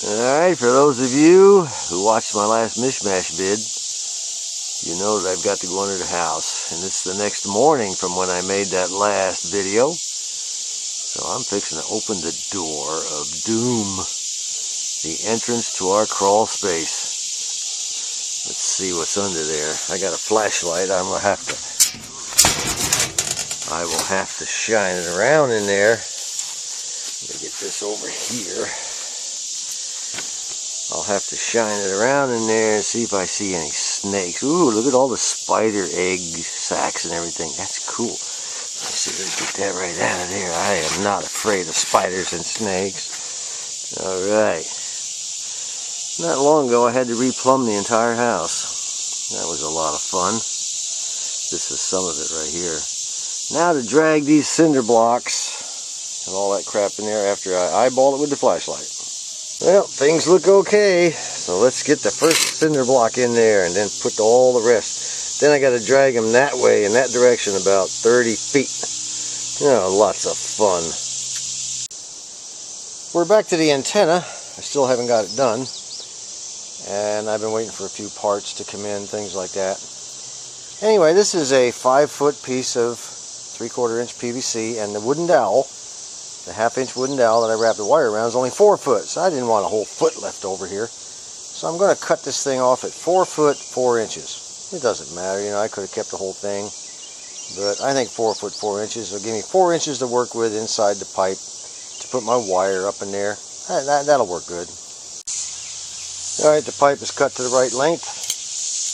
Alright, for those of you who watched my last Mish-Mash vid, you know that I've got to go under the house. And it's the next morning from when I made that last video. So I'm fixing to open the door of doom. The entrance to our crawl space. Let's see what's under there. I got a flashlight. I will have to shine it around in there. Let me get this over here. I'll have to shine it around in there and see if I see any snakes. Ooh, look at all the spider egg sacs and everything. That's cool. Let's see if we can get that right out of there. I am not afraid of spiders and snakes. Alright. Not long ago I had to replumb the entire house. That was a lot of fun. This is some of it right here. Now to drag these cinder blocks and all that crap in there after I eyeball it with the flashlight. Well, things look okay, so let's get the first cinder block in there and then put all the rest. Then I got to drag them that way, in that direction, about 30 feet. You know, lots of fun. We're back to the antenna. I still haven't got it done, and I've been waiting for a few parts to come in, things like that. Anyway, this is a 5-foot piece of 3/4 inch PVC, and the wooden dowel. The 1/2 inch wooden dowel that I wrapped the wire around is only 4 foot, so I didn't want a whole foot left over here. So I'm going to cut this thing off at 4 foot 4 inches. It doesn't matter, you know, I could have kept the whole thing, but I think 4 foot 4 inches will give me 4 inches to work with inside the pipe to put my wire up in there. That'll work good. Alright, the pipe is cut to the right length,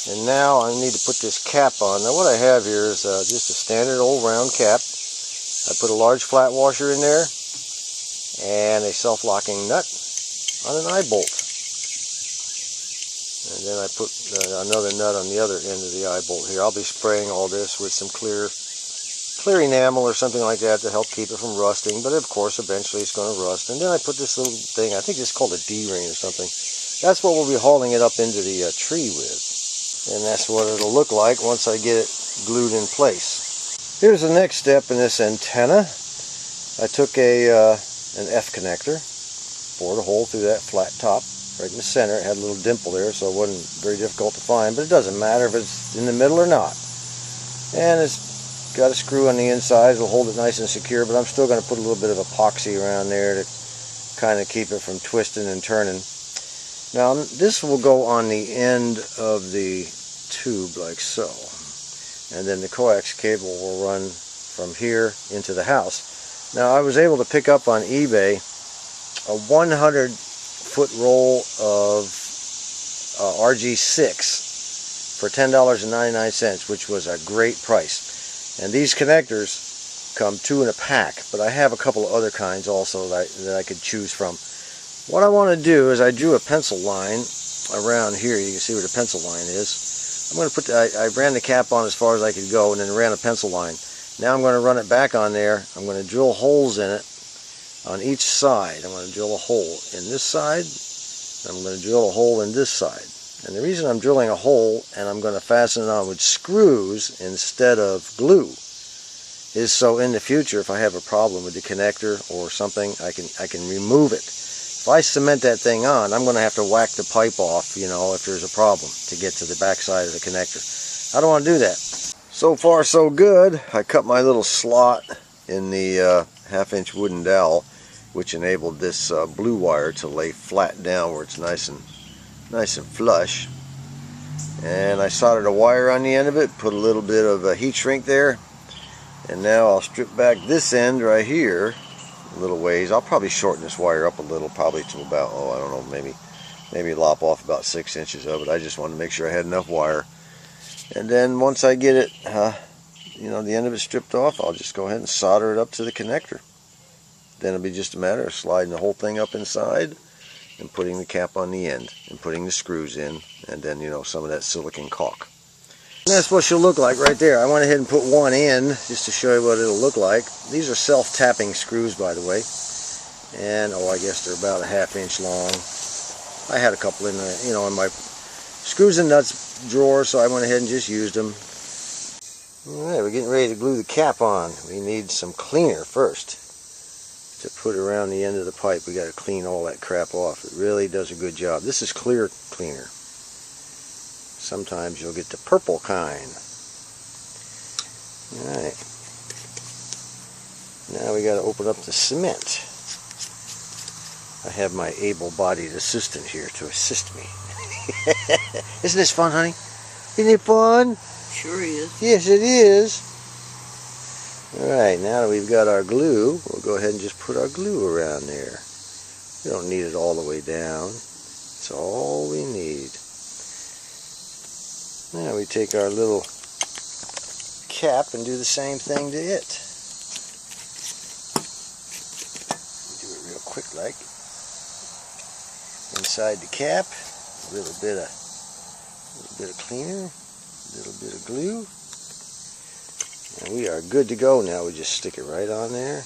and now I need to put this cap on. Now what I have here is just a standard old round cap. I put a large flat washer in there and a self-locking nut on an eye bolt, and then I put another nut on the other end of the eye bolt here. I'll be spraying all this with some clear enamel or something like that to help keep it from rusting, but of course eventually it's going to rust. And then I put this little thing, I think it's called a D-ring or something. That's what we'll be hauling it up into the tree with, and that's what it'll look like once I get it glued in place. Here's the next step in this antenna. I took an F connector, bored a hole through that flat top right in the center. It had a little dimple there, so it wasn't very difficult to find, but it doesn't matter if it's in the middle or not. And it's got a screw on the inside. It'll hold it nice and secure, but I'm still going to put a little bit of epoxy around there to kind of keep it from twisting and turning. Now this will go on the end of the tube like so, and then the coax cable will run from here into the house. Now I was able to pick up on eBay a 100-foot roll of RG6 for $10.99, which was a great price. And these connectors come 2 in a pack, but I have a couple of other kinds also that I could choose from. What I want to do is I drew a pencil line around here. You can see where the pencil line is. I'm going to put I ran the cap on as far as I could go, and then ran a pencil line. Now I'm going to run it back on there. I'm going to drill holes in it on each side. I'm going to drill a hole in this side. I'm going to drill a hole in this side. And the reason I'm drilling a hole and I'm going to fasten it on with screws instead of glue is so in the future, if I have a problem with the connector or something, I can remove it. If I cement that thing on, I'm going to have to whack the pipe off, you know, if there's a problem to get to the back side of the connector. I don't want to do that. So far so good. I cut my little slot in the 1/2 inch wooden dowel, which enabled this blue wire to lay flat down where it's nice and flush. And I soldered a wire on the end of it, put a little bit of a heat shrink there, and now I'll strip back this end right here a little ways. I'll probably shorten this wire up a little, probably to about, I don't know, maybe lop off about 6 inches of it. I just wanted to make sure I had enough wire. And then once I get it, you know, the end of it stripped off, I'll just go ahead and solder it up to the connector. Then it'll be just a matter of sliding the whole thing up inside and putting the cap on the end and putting the screws in, and then, you know, some of that silicone caulk. And that's what she'll look like right there. I went ahead and put one in just to show you what it'll look like. These are self-tapping screws, by the way, and I guess they're about a 1/2 inch long. I had a couple in the, you know, in my screws and nuts drawer, so I went ahead and just used them. Alright, we're getting ready to glue the cap on. We need some cleaner first. to put around the end of the pipe. We got to clean all that crap off. It really does a good job. This is clear cleaner. Sometimes you'll get the purple kind. Alright. Now we got to open up the cement. I have my able-bodied assistant here to assist me. Isn't this fun, honey? Isn't it fun? Sure is. Yes, it is. Alright, now that we've got our glue, we'll go ahead and just put our glue around there. We don't need it all the way down. It's all we need. Now we take our little cap and do the same thing to it. Do it real quick like. Inside the cap, a little bit of cleaner, a little bit of glue. And we are good to go now. We just stick it right on there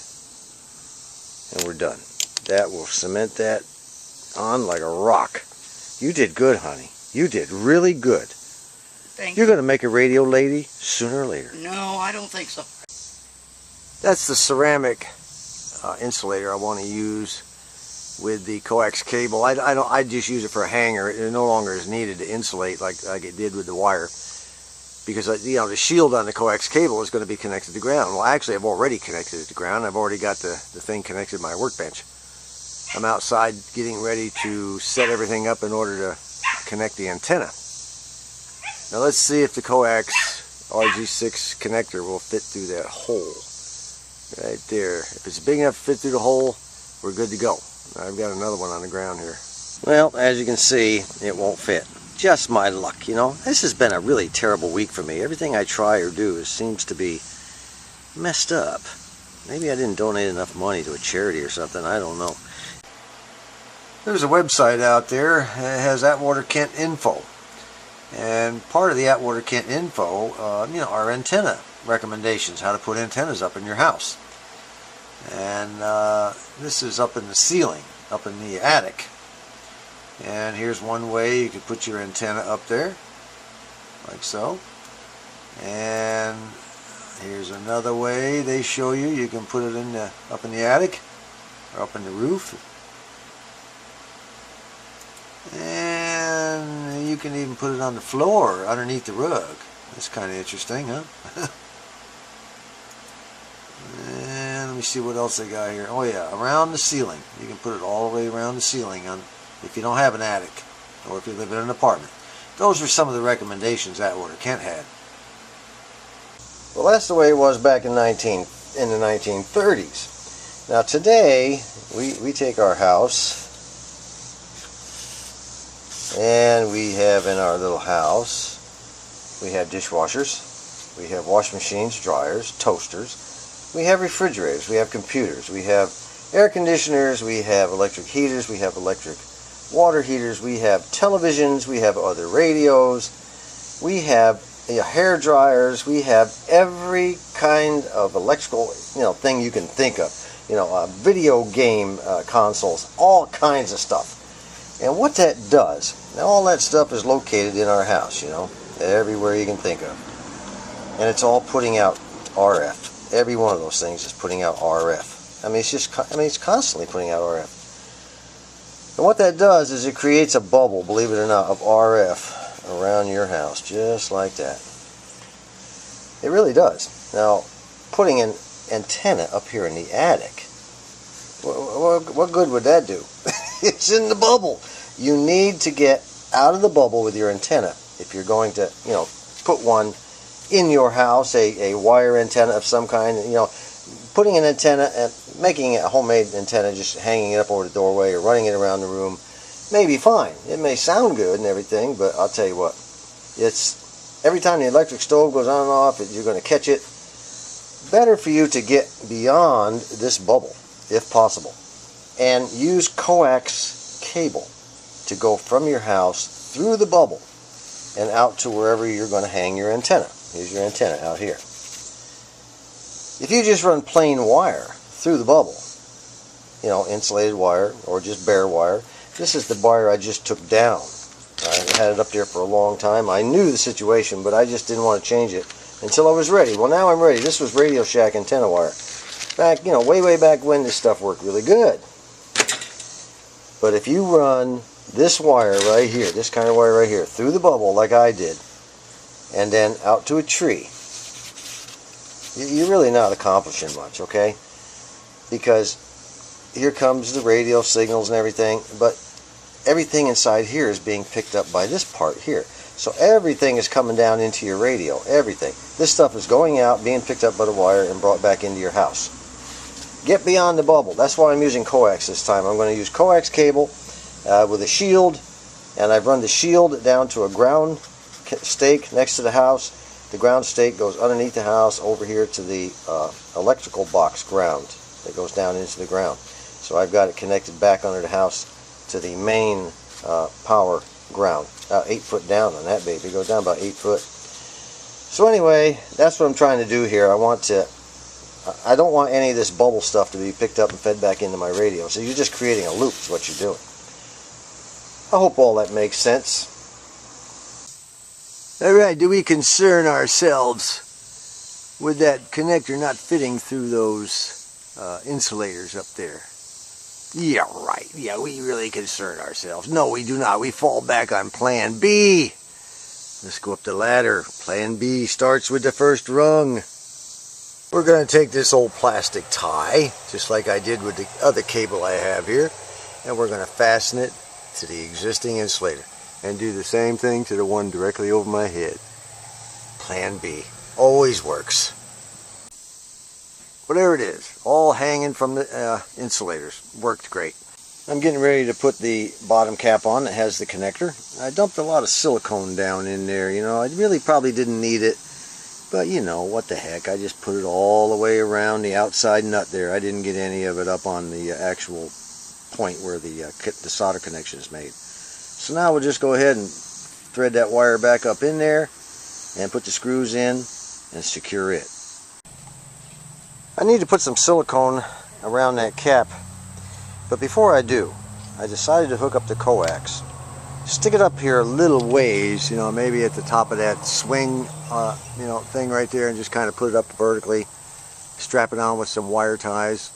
and we're done. That will cement that on like a rock. You did good, honey. You did really good. Thank You're you. going to make a radio lady sooner or later. No, I don't think so. That's the ceramic insulator I want to use with the coax cable. I just use it for a hanger. It no longer is needed to insulate like it did with the wire, because you know, the shield on the coax cable is going to be connected to ground. Well, actually, I've already connected it to ground. I've already got the thing connected to my workbench. I'm outside getting ready to set everything up in order to connect the antenna. Now let's see if the coax RG6 connector will fit through that hole right there. If it's big enough to fit through the hole, we're good to go. I've got another one on the ground here. Well, as you can see, it won't fit. Just my luck, you know. This has been a really terrible week for me. Everything I try or do seems to be messed up. Maybe I didn't donate enough money to a charity or something. I don't know. There's a website out there that has Atwater Kent info. And part of the Atwater Kent info, you know, are antenna recommendations, how to put antennas up in your house. And this is up in the ceiling, up in the attic. And here's one way you could put your antenna up there, like so. And here's another way they show you. You can put it in up in the attic or up in the roof. And you can even put it on the floor underneath the rug. That's kind of interesting, huh? And let me see what else they got here. Oh yeah, around the ceiling. You can put it all the way around the ceiling if you don't have an attic or if you live in an apartment. Those are some of the recommendations Atwater Kent had. Well, that's the way it was back in the 1930s. Now today, we take our house and we have in our little house, we have dishwashers, we have washing machines, dryers, toasters, we have refrigerators, we have computers, we have air conditioners, we have electric heaters, we have electric water heaters, we have televisions, we have other radios, we have hair dryers, we have every kind of electrical thing you can think of, video game consoles, all kinds of stuff. And what that does, now all that stuff is located in our house, everywhere you can think of, and it's all putting out RF. Every one of those things is putting out RF. It's constantly putting out RF. And what that does is it creates a bubble, believe it or not, of RF around your house, just like that. It really does. Now, putting an antenna up here in the attic, what good would that do? It's in the bubble. You need to get out of the bubble with your antenna if you're going to, put one in your house, a wire antenna of some kind. Putting an antenna, making a homemade antenna, just hanging it up over the doorway or running it around the room may be fine. It may sound good and everything, but I'll tell you what, it's every time the electric stove goes on and off, you're going to catch it. Better for you to get beyond this bubble, if possible, and use coax cable to go from your house through the bubble and out to wherever you're going to hang your antenna. Here's your antenna out here. If you just run plain wire through the bubble, insulated wire or just bare wire, this is the wire I just took down. I had it up there for a long time. I knew the situation, but I just didn't want to change it until I was ready. Well, now I'm ready. This was Radio Shack antenna wire. Back, way back when this stuff worked really good. But if you run this wire right here, this kind of wire right here, through the bubble like I did, and then out to a tree, you're really not accomplishing much, okay? Because here comes the radio signals and everything, but everything inside here is being picked up by this part here. So everything is coming down into your radio, everything. This stuff is going out, being picked up by the wire, and brought back into your house. Get beyond the bubble. That's why I'm using coax this time. I'm going to use coax cable with a shield, and I've run the shield down to a ground stake next to the house. The ground stake goes underneath the house over here to the electrical box ground that goes down into the ground. So I've got it connected back under the house to the main power ground. About 8 foot down on that baby. It goes down about 8 foot. So anyway, that's what I'm trying to do here. I don't want any of this bubble stuff to be picked up and fed back into my radio. So you're just creating a loop is what you're doing. I hope all that makes sense. Alright, do we concern ourselves with that connector not fitting through those insulators up there? Yeah, right. Yeah, we really concern ourselves. No, we do not. We fall back on plan B. Let's go up the ladder. Plan B starts with the first rung. We're going to take this old plastic tie, just like I did with the other cable I have here, and we're going to fasten it to the existing insulator and do the same thing to the one directly over my head. Plan B. Always works. Whatever it is, all hanging from the insulators. Worked great. I'm getting ready to put the bottom cap on that has the connector. I dumped a lot of silicone down in there, I really probably didn't need it, but what the heck, I just put it all the way around the outside nut there. I didn't get any of it up on the actual point where the solder connection is made. So now we'll just go ahead and thread that wire back up in there and put the screws in and secure it. I need to put some silicone around that cap, but before I do, I decided to hook up the coax. Stick it up here a little ways, maybe at the top of that swing, thing right there, and just kind of put it up vertically, strap it on with some wire ties,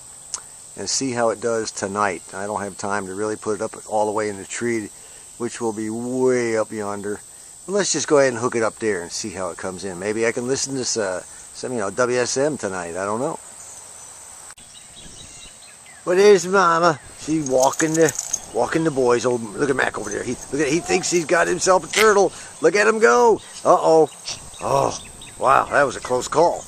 and see how it does tonight. I don't have time to really put it up all the way in the tree, which will be way up yonder. But let's just go ahead and hook it up there and see how it comes in. Maybe I can listen to some, WSM tonight. I don't know. Well, there's Mama. She's walking the boys. Oh, look at Mac over there. He thinks he's got himself a turtle. Look at him go. Uh-oh. Oh, wow, that was a close call.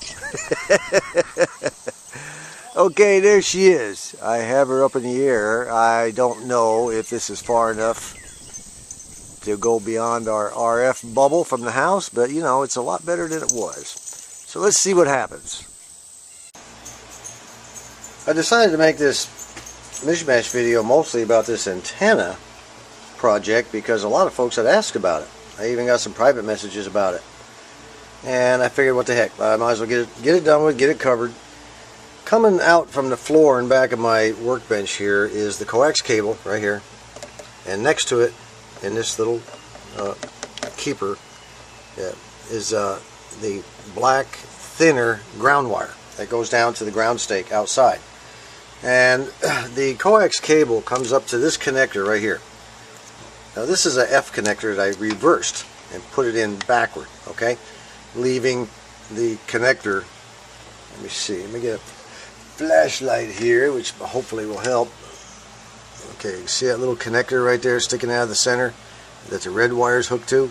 Okay, there she is. I have her up in the air. I don't know if this is far enough to go beyond our RF bubble from the house, but it's a lot better than it was. So let's see what happens. I decided to make this Mish-Mash video mostly about this antenna project because a lot of folks had asked about it. I even got some private messages about it. And I figured, what the heck, I might as well get it done with, get it covered. Coming out from the floor and back of my workbench here is the coax cable right here. And next to it, in this little keeper, is the black, thinner ground wire that goes down to the ground stake outside. And the coax cable comes up to this connector right here. Now this is a F connector that I reversed and put it in backward, okay? Leaving the connector, let me see, let me get a flashlight here, which hopefully will help. Okay, see that little connector right there sticking out of the center that the red wire's hooked to?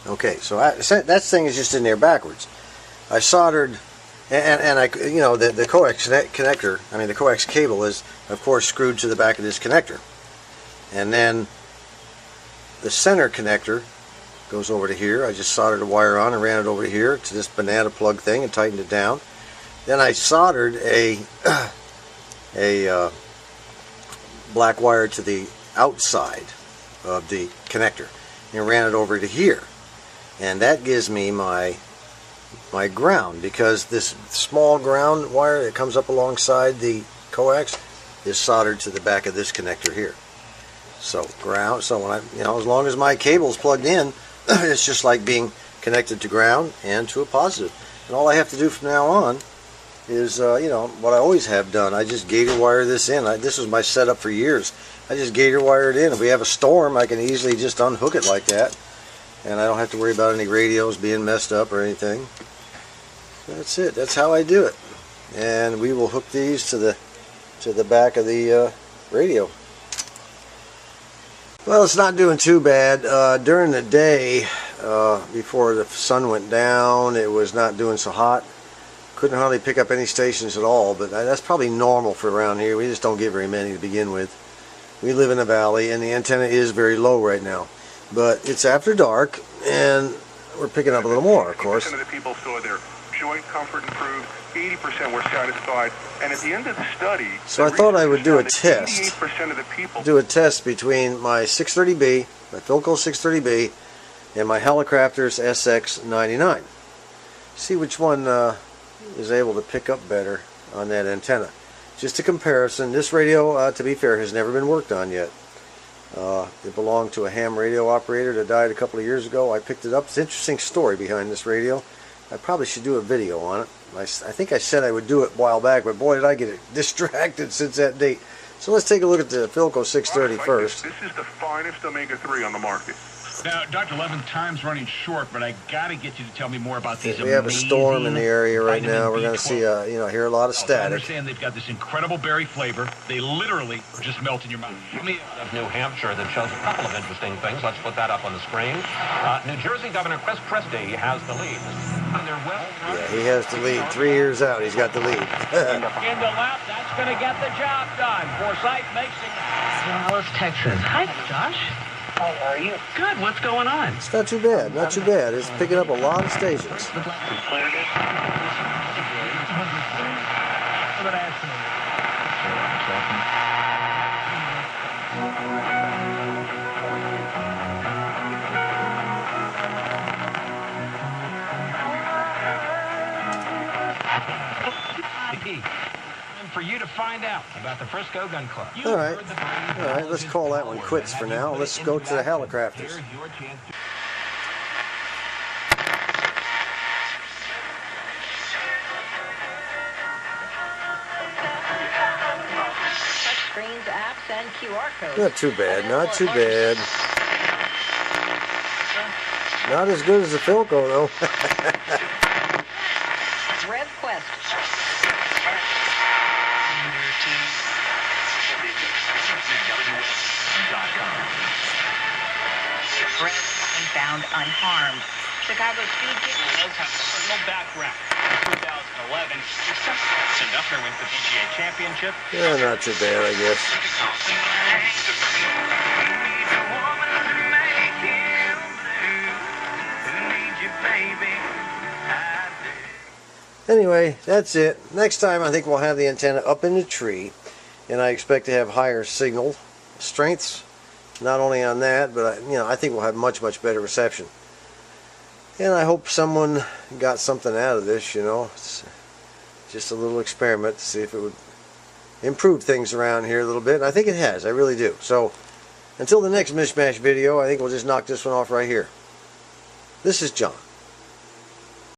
Okay, so that thing is just in there backwards. I soldered, and the coax connector, the coax cable is, of course, screwed to the back of this connector. And then the center connector goes over to here. I just soldered a wire on and ran it over to here to this banana plug thing and tightened it down. Then I soldered a black wire to the outside of the connector and ran it over to here. And that gives me my ground, because this small ground wire that comes up alongside the coax is soldered to the back of this connector here. So ground, so when as long as my cable's plugged in, it's just like being connected to ground and to a positive. And all I have to do from now on is, you know, what I always have done. I just gator wire this in. This was my setup for years. I just gator wire it in. If we have a storm, I can easily just unhook it like that, and I don't have to worry about any radios being messed up or anything. That's it. That's how I do it. And we will hook these to the back of the radio. Well, it's not doing too bad. During the day, before the sun went down, it was not doing so hot. Couldn't hardly pick up any stations at all, but that's probably normal for around here. We just don't get very many to begin with. We live in a valley, and the antenna is very low right now. But it's after dark, and we're picking up a little more, of course. 80% of the people saw their joint comfort improved, 80% were satisfied, and at the end of the study... So I thought I would do a test. 88% of the people... Do a test between my 630B, my Philco 630B, and my Helicrafters SX99. See which one is able to pick up better on that antenna. Just a comparison. This radio, to be fair, has never been worked on yet. It belonged to a ham radio operator that died a couple of years ago. I picked it up. It's an interesting story behind this radio. I probably should do a video on it. I think I said I would do it a while back, but boy did I get distracted since that date. So let's take a look at the Philco 630 first. This is the finest omega-3 on the market. Now, Dr. Levin, time's running short, but I gotta get you to tell me more about these We have a storm in the area right now. We're going to see, hear a lot of static. I understand they've got this incredible berry flavor. They literally just melt in your mouth. Of New Hampshire that shows a couple of interesting things. Let's put that up on the screen. New Jersey Governor Chris Christie has the lead. Yeah, he has the lead. 3 years out, he's got the lead. In the lap, that's going to get the job done. Forsyth makes it. Dallas, Texas. Hi, Josh. How are you? Good. What's going on? It's not too bad. Not too bad. It's picking up a lot of stations. For you to find out about the Frisco Gun Club. All right, let's call that one quits for now. Let's go to the Helicrafters. Touchscreens, apps, and QR codes. Not too bad, not too bad. Not as good as the Philco, though. RevQuest. And found unharmed. Chicago Speed Does have personal background. In 2011, Duffner wins the PGA Championship. Yeah, not too bad, I guess. Anyway, that's it. Next time I think we'll have the antenna up in the tree, and I expect to have higher signal strengths. Not only on that, but I think we'll have much better reception. And I hope someone got something out of this. It's just a little experiment to see if it would improve things around here a little bit. And I think it has. I really do. So until the next Mish-Mash video, I think we'll just knock this one off right here. This is John.